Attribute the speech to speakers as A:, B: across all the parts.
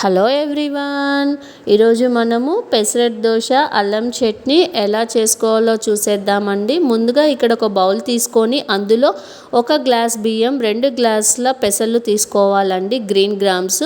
A: Hello everyone, ఈరోజు మనము పెసరట్ దోశ అల్లం చట్నీ ఎలా చేసుకోవాలో చూసేద్దామండి. ముందుగా ఇక్కడ ఒక బౌల్ తీసుకొని అందులో 1 గ్లాస్ బియ్యం, 2 గ్లాసుల పెసలు తీసుకోవాలండి, గ్రీన్ గ్రామ్స్.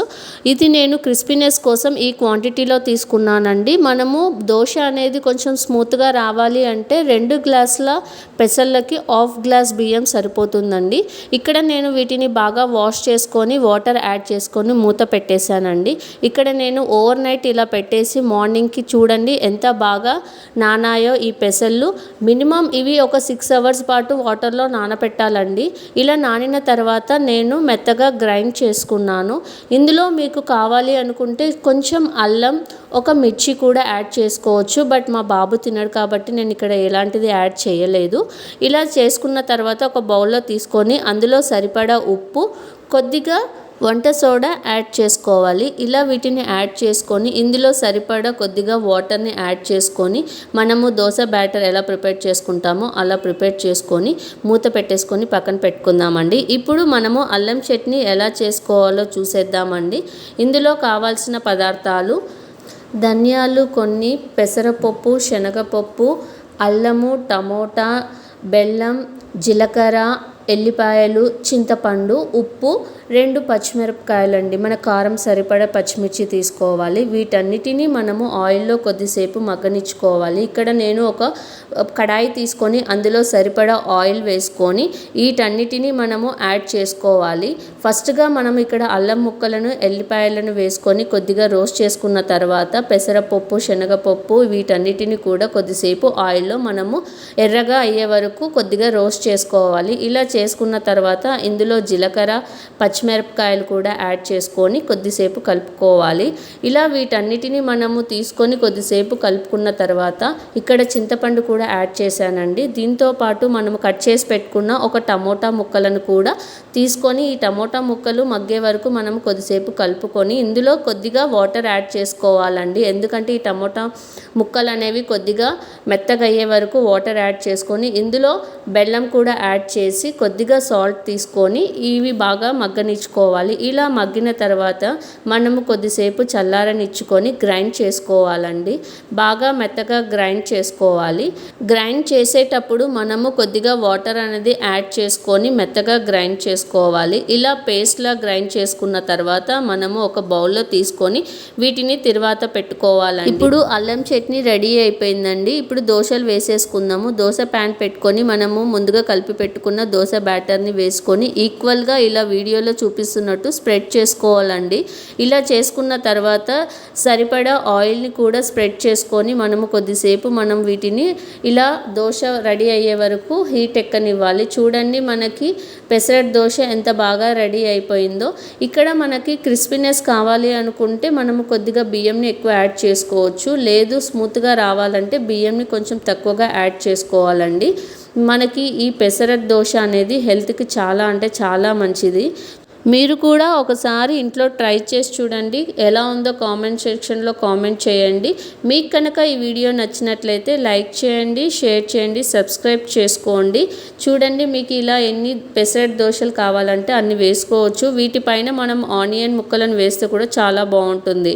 A: ఇది నేను క్రిస్పీనెస్ కోసం ఈ క్వాంటిటీలో తీసుకున్నానండి. మనము దోశ అనేది కొంచెం స్మూత్గా రావాలి అంటే 2 గ్లాసుల పెసలకి 1/2 గ్లాస్ బియ్యం సరిపోతుందండి. ఇక్కడ నేను వీటిని బాగా వాష్ చేసుకొని వాటర్ యాడ్ చేసుకొని మూత పెట్టేశానండి. ఇక్కడ నేను ఓవర్ నైట్ ఇలా పెట్టేసి మార్నింగ్కి చూడండి ఎంత బాగా నానాయో ఈ పెసళ్ళు. మినిమం ఇవి ఒక 6 అవర్స్ పాటు వాటర్లో నానపెట్టాలండి. ఇలా నానిన తర్వాత నేను మెత్తగా గ్రైండ్ చేసుకున్నాను. ఇందులో మీకు కావాలి అనుకుంటే కొంచెం అల్లం, ఒక మిర్చి కూడా యాడ్ చేసుకోవచ్చు. బట్ మా బాబు తినడు కాబట్టి నేను ఇక్కడ ఎలాంటిది యాడ్ చేయలేదు. ఇలా చేసుకున్న తర్వాత ఒక బౌల్లో తీసుకొని అందులో సరిపడా ఉప్పు, కొద్దిగా వంట సోడా యాడ్ చేసుకోవాలి. ఇలా వీటిని యాడ్ చేసుకొని ఇందులో సరిపడా కొద్దిగా వాటర్ని యాడ్ చేసుకొని మనము దోశ బ్యాటర్ ఎలా ప్రిపేర్ చేసుకుంటామో అలా ప్రిపేర్ చేసుకొని మూత పెట్టేసుకొని పక్కన పెట్టుకుందామండి. ఇప్పుడు మనము అల్లం చట్నీ ఎలా చేసుకోవాలో చూసేద్దామండి. ఇందులో కావాల్సిన పదార్థాలు: ధనియాలు కొన్ని, పెసరపప్పు, శనగపప్పు, అల్లము, టమోటా, బెల్లం, జీలకర్ర, ఎల్లిపాయలు, చింతపండు, ఉప్పు, 2 పచ్చిమిరపకాయలండి. మన కారం సరిపడా పచ్చిమిర్చి తీసుకోవాలి. వీటన్నిటిని మనము ఆయిల్లో కొద్దిసేపు మగ్గనిచ్చుకోవాలి. ఇక్కడ నేను ఒక కడాయి తీసుకొని అందులో సరిపడా ఆయిల్ వేసుకొని వీటన్నిటిని మనము యాడ్ చేసుకోవాలి. ఫస్ట్గా మనం ఇక్కడ అల్లం ముక్కలను, ఎల్లిపాయలను వేసుకొని కొద్దిగా రోస్ట్ చేసుకున్న తర్వాత పెసరపప్పు, శనగపప్పు వీటన్నిటిని కూడా కొద్దిసేపు ఆయిల్లో మనము ఎర్రగా అయ్యే వరకు కొద్దిగా రోస్ట్ చేసుకోవాలి. ఇలా చేసుకున్న తర్వాత ఇందులో జీలకర్ర, పచ్చిమిరపకాయలు కూడా యాడ్ చేసుకొని కొద్దిసేపు కలుపుకోవాలి. ఇలా వీటన్నిటిని మనము తీసుకొని కొద్దిసేపు కలుపుకున్న తర్వాత ఇక్కడ చింతపండు కూడా యాడ్ చేశానండి. దీంతో పాటు మనము కట్ చేసి పెట్టుకున్న ఒక టమోటా ముక్కలను కూడా తీసుకొని ఈ టమోటా ముక్కలు మగ్గే వరకు మనం కొద్దిసేపు కలుపుకొని ఇందులో కొద్దిగా వాటర్ యాడ్ చేసుకోవాలండి. ఎందుకంటే ఈ టమోటా ముక్కలు అనేవి కొద్దిగా మెత్తగా అయ్యే వరకు వాటర్ యాడ్ చేసుకొని ఇందులో బెల్లం కూడా యాడ్ చేసి కొద్దిగా సాల్ట్ తీసుకొని ఇవి బాగా మగ్గనిచ్చుకోవాలి. ఇలా మగ్గిన తర్వాత మనము కొద్దిసేపు చల్లారనిచ్చుకొని గ్రైండ్ చేసుకోవాలండి. బాగా మెత్తగా గ్రైండ్ చేసుకోవాలి. గ్రైండ్ చేసేటప్పుడు మనము కొద్దిగా వాటర్ అనేది యాడ్ చేసుకొని మెత్తగా గ్రైండ్ చేసుకోవాలి. ఇలా పేస్ట్లా గ్రైండ్ చేసుకున్న తర్వాత మనము ఒక బౌల్లో తీసుకొని వీటిని తిరువాత పెట్టుకోవాలండి. ఇప్పుడు అల్లం చట్నీ రెడీ అయిపోయిందండి. ఇప్పుడు దోశలు వేసేసుకుందాము. దోశ ప్యాన్ పెట్టుకొని మనము ముందుగా కలిపి పెట్టుకున్న దోశ బ్యాటర్ని వేసుకొని ఈక్వల్గా ఇలా వీడియోలో చూపిస్తున్నట్టు స్ప్రెడ్ చేసుకోవాలండి. ఇలా చేసుకున్న తర్వాత సరిపడా ఆయిల్ని కూడా స్ప్రెడ్ చేసుకొని మనము కొద్దిసేపు మనం వీటిని ఇలా దోశ రెడీ అయ్యే వరకు హీట్ ఎక్కనివ్వాలి. చూడండి మనకి పెసరట్ దోశ ఎంత బాగా రెడీ అయిపోయిందో. ఇక్కడ మనకి క్రిస్పీనెస్ కావాలి అనుకుంటే మనము కొద్దిగా బియ్యంని ఎక్కువ యాడ్ చేసుకోవచ్చు. లేదు స్మూత్గా రావాలంటే బియ్యంని కొంచెం తక్కువగా యాడ్ చేసుకోవాలండి. మనకి ఈ పెసరట్ దోశ అనేది హెల్త్కి చాలా అంటే చాలా మంచిది. మీరు కూడా ఒకసారి ఇంట్లో ట్రై చేసి చూడండి. ఎలా ఉందో కామెంట్ సెక్షన్లో కామెంట్ చేయండి. మీకు కనుక ఈ వీడియో నచ్చినట్లయితే లైక్ చేయండి, షేర్ చేయండి, సబ్స్క్రైబ్ చేసుకోండి. చూడండి మీకు ఇలా ఎన్ని పెసరట్ దోశలు కావాలంటే అన్ని వేసుకోవచ్చు. వీటిపైన మనం ఆనియన్ ముక్కలను వేస్తే కూడా చాలా బాగుంటుంది.